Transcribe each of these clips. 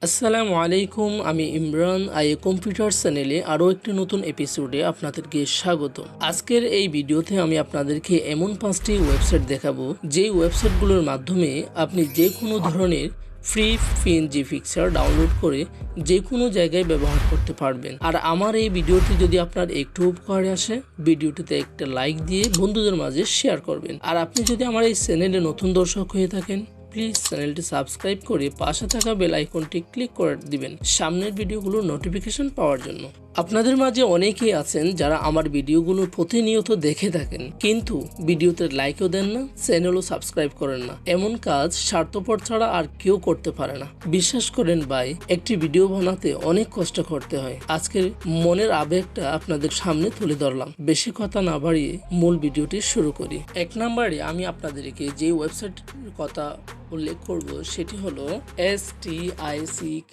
আসসালামু আলাইকুম, আমি ইমরান কম্পিউটার চ্যানেলে আরও একটি নতুন এপিসোডে আপনাদেরকে স্বাগত। আজকের এই ভিডিওতে আমি আপনাদেরকে এমন 5টি ওয়েবসাইট দেখাবো যেই ওয়েবসাইটগুলোর মাধ্যমে আপনি যে কোনো ধরনের ফ্রি পিএনজি পিকচার ডাউনলোড করে যে কোনো জায়গায় ব্যবহার করতে পারবেন। আর আমার এই ভিডিওটি যদি আপনার একটু উপকারে আসে, ভিডিওটিতে একটা লাইক দিয়ে বন্ধুদের মাঝে শেয়ার করবেন। আর আপনি যদি আমার এই চ্যানেলে নতুন দর্শক হয়ে থাকেন, প্লিজ চ্যানেলটি সাবস্ক্রাইব করে পাশে থাকা বেল আইকনটি ক্লিক করে দিবেন সামনের ভিডিওগুলোর নোটিফিকেশন পাওয়ার জন্য। আপনাদের মাঝে অনেকেই আছেন যারা আমার ভিডিওগুলো প্রতিনিয়ত দেখে থাকেন, কিন্তু ভিডিওতে লাইকও দেন না, চ্যানেলও সাবস্ক্রাইব করেন না। এমন কাজ স্বার্থপর ছাড়া আর কেউ করতে পারে না। বিশ্বাস করেন ভাই, একটি ভিডিও বানাতে অনেক কষ্ট করতে হয়। আজকের মনের আবেগটা আপনাদের সামনে তুলে ধরলাম। বেশি কথা না বাড়িয়ে মূল ভিডিওটি শুরু করি। এক নম্বরে আমি আপনাদেরকে যে ওয়েবসাইটের কথা উল্লেখ করব সেটি হলো STICKPNG।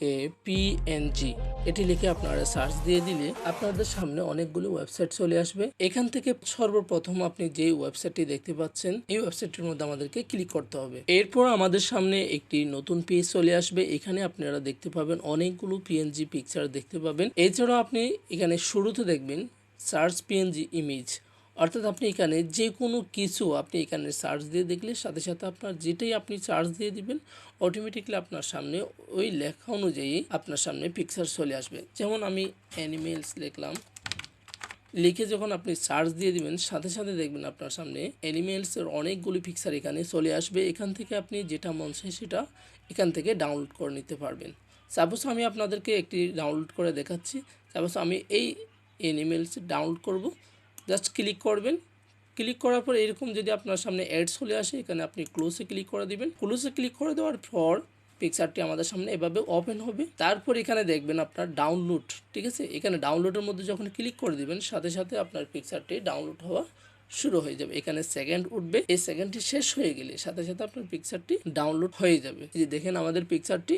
এটি লিখে আপনারা সার্চ দিয়ে দিলে আপনাদের সামনে অনেকগুলো ওয়েবসাইট চলে আসবে। এখান থেকে সর্বপ্রথম আপনি যে ওয়েবসাইটটি দেখতে পাচ্ছেন, এই ওয়েবসাইটটির মধ্যে আমাদেরকে ক্লিক করতে হবে। এরপর আমাদের সামনে একটি নতুন পেজ চলে আসবে। এখানে আপনারা দেখতে পাবেন অনেকগুলো পিএনজি পিকচার দেখতে পাবেন। এছাড়াও আপনি এখানে শুরুতে দেখবেন সার্চ পিএনজি ইমেজ, অর্থাৎ আপনি এখানে যে কোনো কিছু আপনি এখানে সার্চ দিয়ে দেখলে সাথে সাথে আপনার যেটাই আপনি সার্চ দিয়ে দিবেন অটোমেটিকলি আপনার সামনে ওই লেখা অনুযায়ী আপনার সামনে পিকচার চলে আসবে। যেমন আমি অ্যানিমেলস লিখলাম, লিখে যখন আপনি সার্চ দিয়ে দিবেন সাথে সাথে দেখবেন আপনার সামনে অ্যানিমেলসের অনেকগুলি পিকচার এখানে চলে আসবে। এখান থেকে আপনি যেটা মন চায় সেটা এখান থেকে ডাউনলোড করে নিতে পারবেন। সাপোজ আমি আপনাদেরকে একটি ডাউনলোড করে দেখাচ্ছি। সাপোজ আমি এই অ্যানিমেলস ডাউনলোড করব, জাস্ট ক্লিক করবেন। ক্লিক করার পর এরকম যদি আপনার সামনে অ্যাড চলে আসে, এখানে আপনি ক্লোজে ক্লিক করে দিবেন। ক্লোজে ক্লিক করে দেওয়ার পর পিকচারটি আমাদের সামনে এভাবে ওপেন হবে। তারপর এখানে দেখবেন আপনার ডাউনলোড, ঠিক আছে। এখানে ডাউনলোডের মধ্যে যখন ক্লিক করে দিবেন সাথে সাথে আপনার পিকচারটি ডাউনলোড হওয়া শুরু হয়ে যাবে। এখানে সেকেন্ড উঠবে, এই সেকেন্ডটি শেষ হয়ে গেলে সাথে সাথে আপনার পিকচারটি ডাউনলোড হয়ে যাবে। এই যে দেখেন আমাদের পিকচারটি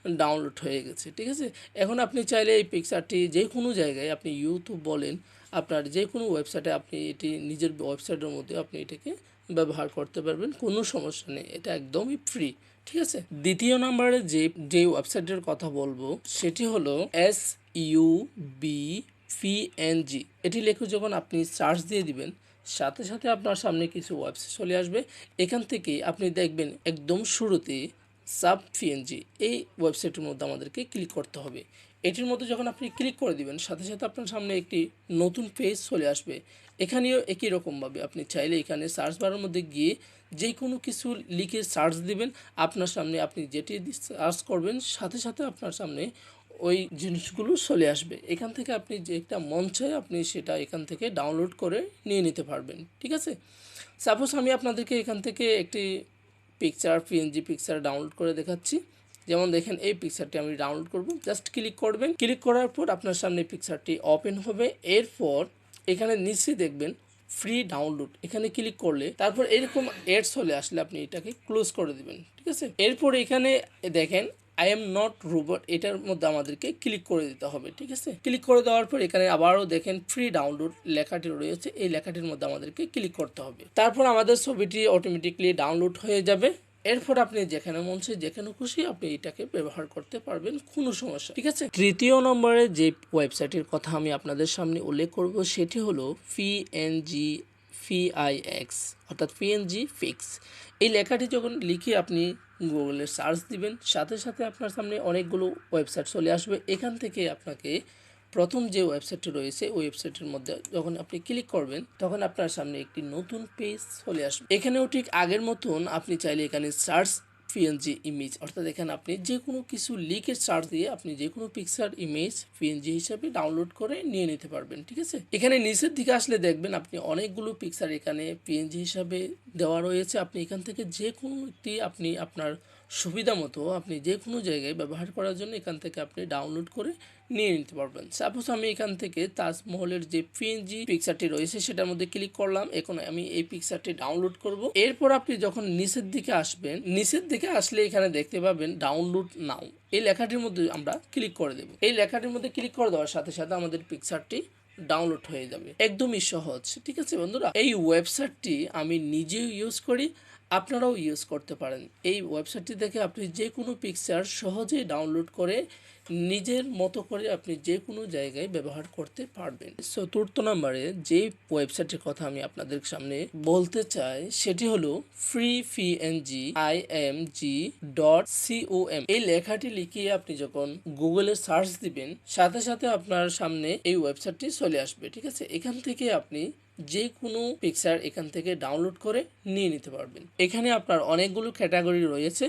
ডাউনলোড হয়ে গেছে, ঠিক আছে। এখন আপনি চাইলে এই পিকচারটি যে কোনো জায়গায়, আপনি ইউটিউব বলেন, আপনার যে কোনো ওয়েবসাইটে আপনি এটি নিজের ওয়েবসাইটের মধ্যে আপনি এটাকে ব্যবহার করতে পারবেন, কোনো সমস্যা নেই। এটা একদমই ফ্রি, ঠিক আছে। দ্বিতীয় নম্বরে যে ওয়েবসাইটের কথা বলবো সেটি হলো SUBPNG। এটি লেখে যখন আপনি সার্চ দিয়ে দিবেন সাথে সাথে আপনার সামনে কিছু ওয়েবসাইট চলে আসবে। এখান থেকে আপনি দেখবেন একদম শুরুতে সাব পিএনজি, এই ওয়েবসাইটের মধ্যে আমাদেরকে ক্লিক করতে হবে। এটির মধ্যে যখন আপনি ক্লিক করে দিবেন সাথে সাথে আপনার সামনে একটি নতুন পেজ চলে আসবে। এখানেও একই রকমভাবে আপনি চাইলে এখানে সার্চ বারের মধ্যে গিয়ে যে কোনো কিছু লিখে সার্চ দিবেন। আপনার সামনে আপনি যেটি সার্চ করবেন সাথে সাথে আপনার সামনে ওই জিনিসগুলো চলে আসবে। এখান থেকে আপনি যে একটা মন চায় আপনি সেটা এখান থেকে ডাউনলোড করে নিয়ে নিতে পারবেন, ঠিক আছে। সাপোজ আমি আপনাদেরকে এখান থেকে একটি পিএনজি পিকচার ডাউনলোড করে দেখাচ্ছি। যেমন দেখেন এই পিকচারটি আমি ডাউনলোড করব, জাস্ট ক্লিক করবেন। ক্লিক করার পর আপনার সামনে পিকচারটি ওপেন হবে। এরপর এখানে নিচে দেখবেন ফ্রি ডাউনলোড, এখানে ক্লিক করলে তারপর এরকম অ্যাড চলে আসলে আপনি এটাকে ক্লোজ করে দিবেন, ঠিক আছে। এরপর এখানে দেখেন আই এম নট রোবট, এটার মধ্যে আমাদেরকে ক্লিক করে দিতে হবে, ঠিক আছে। ক্লিক করে দেওয়ার পর এখানে আবারও দেখেন ফ্রি ডাউনলোড লেখাটি রয়েছে, এই লেখাটির মধ্যে আমাদেরকে ক্লিক করতে হবে। তারপর আমাদের ছবিটি অটোমেটিকলি ডাউনলোড হয়ে যাবে। এরপর আপনি যেখানে মন চায় যেখানে খুশি আপনি এটাকে ব্যবহার করতে পারবেন, কোনো সমস্যা, ঠিক আছে। তৃতীয় নম্বরে যে ওয়েবসাইটের কথা আমি আপনাদের সামনে উল্লেখ করব সেটি হলো পিএনজি ফিক্স, অর্থাৎ পিএনজি ফিক্স। এই লেখাটি যখন লিখে আপনি গুগলে সার্চ দিবেন সাথে সাথে আপনার সামনে অনেকগুলো ওয়েবসাইট চলে আসবে। এখান থেকে আপনাকে প্রথম যে ওয়েবসাইটটি রয়েছে ওই ওয়েবসাইটের মধ্যে যখন আপনি ক্লিক করবেন তখন আপনার সামনে একটি নতুন পেজ চলে আসবে। এখানেও ঠিক আগের মতন আপনি চাইলে এখানে সার্চ পিএনজি ইমেজ, অর্থাৎ এখানে আপনি যে কোনো কিছু লিখে সার্চ দিয়ে আপনি যে কোনো পিকচার ইমেজ পিএনজি হিসাবে ডাউনলোড করে নিয়ে নিতে পারবেন, ঠিক আছে। এখানে নিচের দিকে আসলে দেখবেন আপনি অনেকগুলো পিকচার এখানে পিএনজি হিসাবে দেওয়া রয়েছে। আপনি এখান থেকে যে কোনো একটি আপনি আপনার সুবিধা মতো আপনি যে কোনো জায়গায় ব্যবহার করার জন্য এখান থেকে আপনি ডাউনলোড করে নিয়ে নিতে পারবেন। সাপোজ আমি এখান থেকে তাজমহলের যে পিএনজি পিকচারটি রয়েছে সেটার মধ্যে ক্লিক করলাম। এখন আমি এই পিকচারটি ডাউনলোড করব। এরপর আপনি যখন নিচের দিকে আসবেন, নিচের দিকে আসলে এখানে দেখতে পাবেন ডাউনলোড নাও, এই লেখাটির মধ্যে আমরা ক্লিক করে দেব। এই লেখাটির মধ্যে ক্লিক করে দেওয়ার সাথে সাথে আমাদের পিকচারটি ডাউনলোড হয়ে যাবে। একদমই সহজ, ঠিক আছে বন্ধুরা। এই ওয়েবসাইটটি আমি নিজেও ইউজ করি, আপনারাও ইউজ করতে পারেন। এই ওয়েবসাইটটি থেকে আপনি যে কোনো পিকচার সহজেই ডাউনলোড করে নিজের মতো করে আপনি যে কোনো জায়গায় ব্যবহার করতে পারবেন। চতুর্থ নম্বরে যে ওয়েবসাইটের কথা আমি আপনাদের সামনে বলতে চাই সেটি হলো freepng.com। এই লেখাটি লিখিয়ে আপনি যখন গুগলে সার্চ দিবেন সাথে সাথে আপনার সামনে এই ওয়েবসাইটটি চলে আসবে। ঠিক আছে, এখান থেকে আপনি যে কোনো পিকচার এখান থেকে ডাউনলোড করে নিয়ে নিতে পারবেন। এখানে আপনার অনেকগুলো ক্যাটাগরি রয়েছে,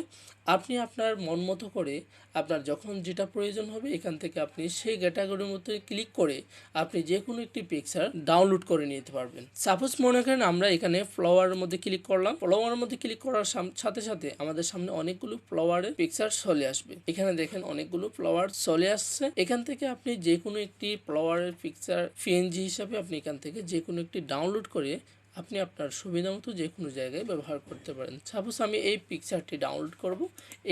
আপনি আপনার মন মতো করে আপনার যখন যেটা প্রয়োজন হবে এখান থেকে আপনি সেই ক্যাটাগরির মধ্যে ক্লিক করে আপনি যে কোনো একটি পিকচার ডাউনলোড করে নিতে পারবেন। সাপোজ মনে করেন আমরা এখানে ফ্লাওয়ারের মধ্যে ক্লিক করলাম, ফ্লাওয়ারের মধ্যে ক্লিক করার সাথে সাথে আমাদের সামনে অনেকগুলো ফ্লাওয়ারের পিকচার চলে আসবে। এখানে দেখেন অনেকগুলো ফ্লাওয়ার চলে আসছে। এখান থেকে আপনি যে কোনো একটি ফ্লাওয়ারের পিকচার পিএনজি হিসাবে আপনি এখান থেকে যে কোনো একটি ডাউনলোড করে আপনি আপনার সুবিধা মতো যে কোনো জায়গায় ব্যবহার করতে পারেন। সাপোজ আমি এই পিকচারটি ডাউনলোড করব,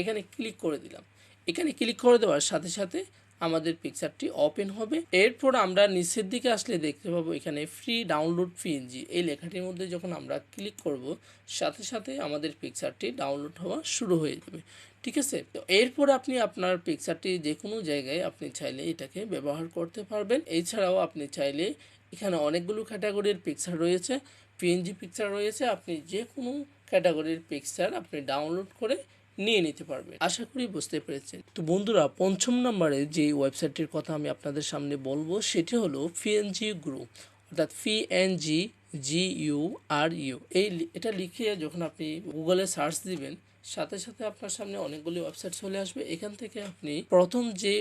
এখানে ক্লিক করে দিলাম। এখানে ক্লিক করে দেওয়ার সাথে সাথে আমাদের পিকচারটি ওপেন হবে। এরপর আমরা নিচের দিকে আসলে দেখতে পাবো এখানে ফ্রি ডাউনলোড পিএনজি এই লেখাটির মধ্যে যখন আমরা ক্লিক করব সাথে সাথে আমাদের পিকচারটি ডাউনলোড হওয়া শুরু হয়ে যাবে। ঠিক আছে, তো এরপর আপনি আপনার পিকচারটি যে কোনো জায়গায় আপনি চাইলে এটাকে ব্যবহার করতে পারবেন। এছাড়াও আপনি চাইলে এখানে অনেকগুলো ক্যাটাগরির পিকচার রয়েছে, পিএনজি পিকচার রয়েছে, আপনি যে কোনো ক্যাটাগরির পিকচার আপনি ডাউনলোড করে নিয়ে নিতে পারবেন। আশা করি বুঝতে পেরেছেন। তো বন্ধুরা, পঞ্চম নম্বরে যে ওয়েবসাইটটির কথা আমি আপনাদের সামনে বলবো সেটি হলো পিএনজি গ্রু, অর্থাৎ PNG এটা লিখে যখন আপনি গুগলে সার্চ দিবেন সাথে সাথে আপনার সামনে অনেকগুলি ওয়েবসাইট চলে আসবে। এখান থেকে আপনি প্রথম যে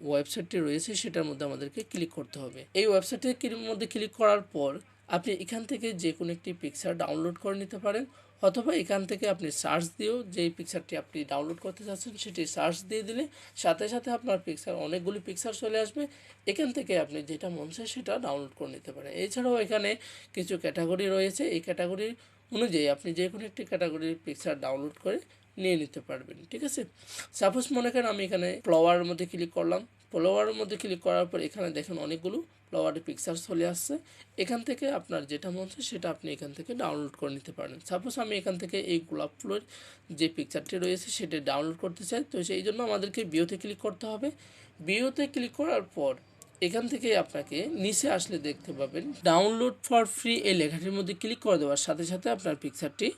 ওয়েবসাইটটি রয়েছে সেটার মধ্যে আমাদেরকে ক্লিক করতে হবে। এই ওয়েবসাইটের মধ্যে ক্লিক করার পর আপনি এখান থেকে যে কোনো একটি পিকচার ডাউনলোড করে নিতে পারেন, অথবা এখান থেকে আপনি সার্চ দিয়েও যেই পিকচারটি আপনি ডাউনলোড করতে চাচ্ছেন সেটি সার্চ দিয়ে দিলে সাথে সাথে আপনার পিকচার অনেকগুলি পিকচার চলে আসবে। এখান থেকে আপনি যেটা মন চায় সেটা ডাউনলোড করে নিতে পারেন। এছাড়াও এখানে কিছু ক্যাটাগরি রয়েছে, এই ক্যাটাগরি অনুযায়ী আপনি যে কোনো একটি ক্যাটাগরির পিকচার ডাউনলোড করে নিয়ে নিতে পারবেন। ঠিক আছে, সাপোজ মনে করেন আমি এখানে ফ্লাওয়ারের মধ্যে ক্লিক করলাম। ফ্লাওয়ারের মধ্যে ক্লিক করার পর এখানে দেখেন অনেকগুলো ফ্লাওয়ারের পিকচার চলে আসছে। এখান থেকে আপনার যেটা মন চায় সেটা আপনি এখান থেকে ডাউনলোড করে নিতে পারেন। সাপোজ আমি এখান থেকে এই গোলাপ ফুলের যে পিকচারটি রয়েছে সেটা ডাউনলোড করতে চাই, তো সেই জন্য আমাদেরকে ভিউতে ক্লিক করতে হবে। ভিউতে ক্লিক করার পর এখান থেকে আপনাকে নিচে আসলে দেখতে পাবেন ডাউনলোড ফর ফ্রি এই লেখাটির মধ্যে ক্লিক করে দেওয়ার সাথে সাথে আপনার পিকচারটি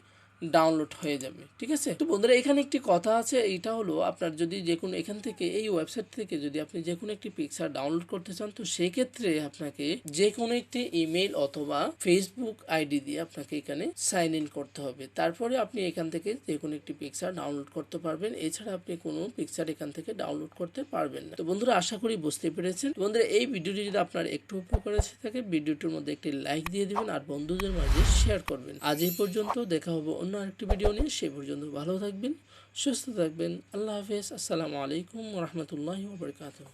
ডাউনলোড হয়ে যাবে। ঠিক আছে, তো বন্ধুরা এখানে একটি কথা আছে, এটা হলো আপনার যদি যে কোনো এখান থেকে এই ওয়েবসাইট থেকে যদি আপনি যে কোনো একটি পিকচার ডাউনলোড করতে চান তো সেই ক্ষেত্রে আপনাকে যে কোনো একটি ইমেল অথবা ফেসবুক আইডি দিয়ে আপনাকে এখানে সাইন ইন করতে হবে। তারপরে আপনি এখান থেকে যে কোনো একটি পিকচার ডাউনলোড করতে পারবেন। এছাড়া আপনি কোনো পিকচার এখান থেকে ডাউনলোড করতে পারবেন না। তো বন্ধুরা আশা করি বুঝতে পেরেছেন। বন্ধুরা এই ভিডিওটি যদি আপনার একটু উপকার এসে থাকে ভিডিওটির মধ্যে একটি লাইক দিয়ে দিবেন আর বন্ধুদের মাঝে শেয়ার করবেন। আজ এই পর্যন্ত, দেখা হবে অন্য আরেকটি ভিডিও নিয়ে। সেই পর্যন্ত ভালো থাকবেন, সুস্থ থাকবেন। আল্লাহ হাফেজ। আসসালামু আলাইকুম ওয়া রাহমাতুল্লাহি ওয়া বারাকাতুহু।